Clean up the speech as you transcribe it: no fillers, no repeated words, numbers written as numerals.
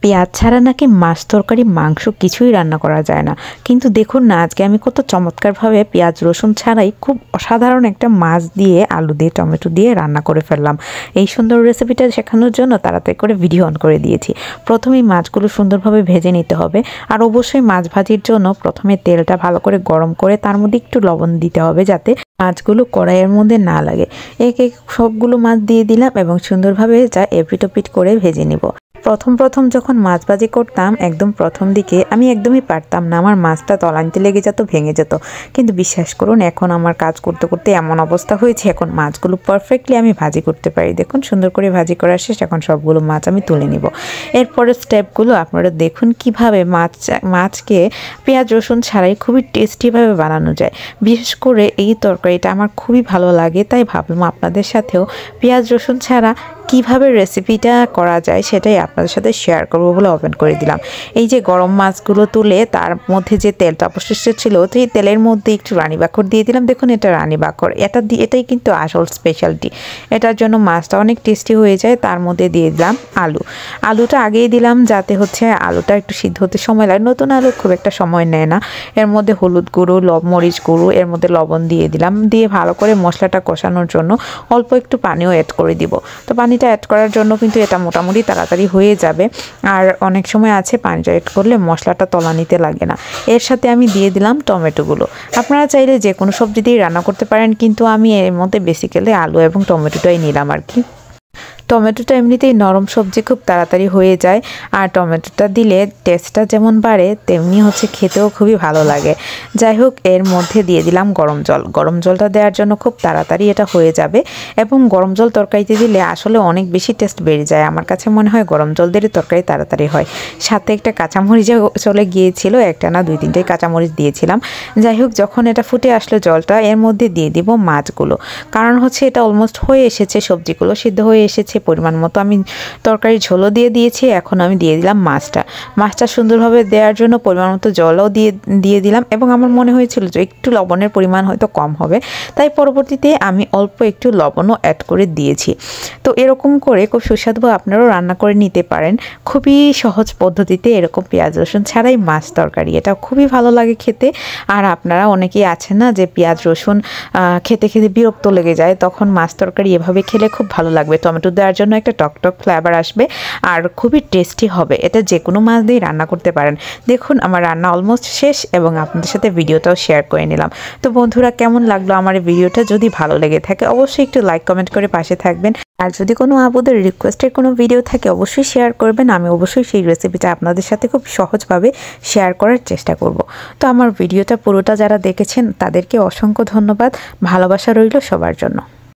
পেঁয়াজ ছাড়া নাকি মাছ তরকারি মাংস কিছুই রান্না করা যায় না। কিন্তু দেখুন না, আজকে আমি কত চমৎকারভাবে পেঁয়াজ রসুন ছাড়াই খুব অসাধারণ একটা মাছ দিয়ে আলু দিয়ে টমেটো দিয়ে রান্না করে ফেললাম। এই সুন্দর রেসিপিটা শেখানোর জন্য তাড়াতাড়ি করে ভিডিও অন করে দিয়েছি। প্রথমেই মাছগুলো সুন্দরভাবে ভেজে নিতে হবে। আর অবশ্যই মাছ ভাজির জন্য প্রথমে তেলটা ভালো করে গরম করে তার মধ্যে একটু লবণ দিতে হবে যাতে মাছগুলো কড়াইয়ের মধ্যে না লাগে। এক এক সবগুলো মাছ দিয়ে দিলাম এবং সুন্দরভাবে যা এপিট ওপিট করে ভেজে নিব। প্রথম যখন মাছ ভাজি করতাম একদম প্রথম দিকে আমি একদমই পারতাম না, আমার মাছটা তলানিতে লেগে যেত, ভেঙে যেত। কিন্তু বিশ্বাস করুন, এখন আমার কাজ করতে করতে এমন অবস্থা হয়েছে, এখন মাছগুলো পারফেক্টলি আমি ভাজি করতে পারি। দেখুন সুন্দর করে ভাজি করা শেষ, এখন সবগুলো মাছ আমি তুলে নিব। এরপরের স্টেপগুলো আপনারা দেখুন কিভাবে মাছকে পেঁয়াজ রসুন ছাড়াই খুবই টেস্টিভাবে বানানো যায়। বিশেষ করে এই তরকারিটা আমার খুবই ভালো লাগে, তাই ভাবলাম আপনাদের সাথেও পেঁয়াজ রসুন ছাড়া কিভাবে রেসিপিটা করা যায় সেটাই আপনাদের সাথে শেয়ার করবো বলে ওপেন করে দিলাম। এই যে গরম মাছগুলো তুলে তার মধ্যে যে তেলটা অবশিষ্ট ছিল, তো এই তেলের মধ্যে একটু রানী বাকড় দিয়ে দিলাম। দেখুন এটা রানী বাকড়, এটাই কিন্তু আসল স্পেশালিটি। এটার জন্য মাছটা অনেক টেস্টি হয়ে যায়। তার মধ্যে দিয়ে দিলাম আলুটা আগেই দিলাম যাতে হচ্ছে আলুটা একটু সিদ্ধ হতে সময় লাগে। নতুন আলু খুব একটা সময় নেয় না। এর মধ্যে হলুদ গুঁড়ো, মরিচ গুঁড়ো, এর মধ্যে লবণ দিয়ে দিলাম। দিয়ে ভালো করে মশলাটা কষানোর জন্য অল্প একটু পানিও অ্যাড করে দিব। তো পানিটা অ্যাড করার জন্য কিন্তু এটা মোটামুটি তাড়াতাড়ি হয়ে যাবে। আর অনেক সময় আছে পানিটা অ্যাড করলে মশলাটা তলানিতে লাগে না। এর সাথে আমি দিয়ে দিলাম টমেটোগুলো। আপনারা চাইলে যে কোনো সবজি দিয়ে রান্না করতে পারেন, কিন্তু আমি এর মধ্যে বেসিক্যালি আলু এবং টমেটোটাই নিলাম আর কি। টমেটোটা এমনিতেই নরম সবজি, খুব তাড়াতাড়ি হয়ে যায়। আর টমেটোটা দিলে টেস্টটা যেমন বাড়ে তেমনি হচ্ছে খেতেও খুবই ভালো লাগে। যাই হোক, এর মধ্যে দিয়ে দিলাম গরম জলটা দেওয়ার জন্য খুব তাড়াতাড়ি এটা হয়ে যাবে। এবং গরম জল তরকারিতে দিলে আসলে অনেক বেশি টেস্ট বেড়ে যায়। আমার কাছে মনে হয় গরম জল দিলে তরকারি তাড়াতাড়ি হয়। সাথে একটা কাঁচামরিচও চলে গিয়েছিল, একটা না 2-3টাই কাঁচামরিচ দিয়েছিলাম। যাই হোক, যখন এটা ফুটে আসলো জলটা, এর মধ্যে দিয়ে দিব মাছগুলো। কারণ হচ্ছে এটা অলমোস্ট হয়ে এসেছে, সবজিগুলো সিদ্ধ হয়ে এসেছে। পরিমাণ মতো আমি তরকারি ঝোলও দিয়েছি। এখন আমি দিয়ে দিলাম মাছটা সুন্দরভাবে দেওয়ার জন্য পরিমাণ মতো জলও দিয়ে দিলাম। এবং আমার মনে হয়েছিল যে একটু লবণের পরিমাণ হয়তো কম হবে, তাই পরবর্তীতে আমি অল্প একটু লবণও অ্যাড করে দিয়েছি। তো এরকম করে খুব সুস্বাদু আপনারাও রান্না করে নিতে পারেন। খুবই সহজ পদ্ধতিতে এরকম পেঁয়াজ রসুন ছাড়াই মাছ তরকারি, এটা খুবই ভালো লাগে খেতে। আর আপনারা অনেকেই আছেন না যে পেঁয়াজ রসুন খেতে খেতে বিরক্ত লেগে যায়, তখন মাছ তরকারি এভাবে খেলে খুব ভালো লাগবে। টমেটো দেওয়ার জন্য একটা টকটক ফ্লেভার আসবে আর খুবই টেস্টি হবে। এটা যে কোনো মাছ দিয়ে রান্না করতে পারেন। দেখুন আমার রান্না অলমোস্ট শেষ এবং আপনাদের সাথে ভিডিওটাও শেয়ার করে নিলাম। তো বন্ধুরা, কেমন লাগলো আমার এই ভিডিওটা? যদি ভালো লেগে থাকে অবশ্যই একটু লাইক কমেন্ট করে পাশে থাকবেন। আর যদি কোনো আপুদের রিকোয়েস্টের কোনো ভিডিও থাকে অবশ্যই শেয়ার করবেন। আমি অবশ্যই সেই রেসিপিটা আপনাদের সাথে খুব সহজভাবে শেয়ার করার চেষ্টা করব। তো আমার ভিডিওটা পুরোটা যারা দেখেছেন তাদেরকে অসংখ্য ধন্যবাদ। ভালোবাসা রইল সবার জন্য।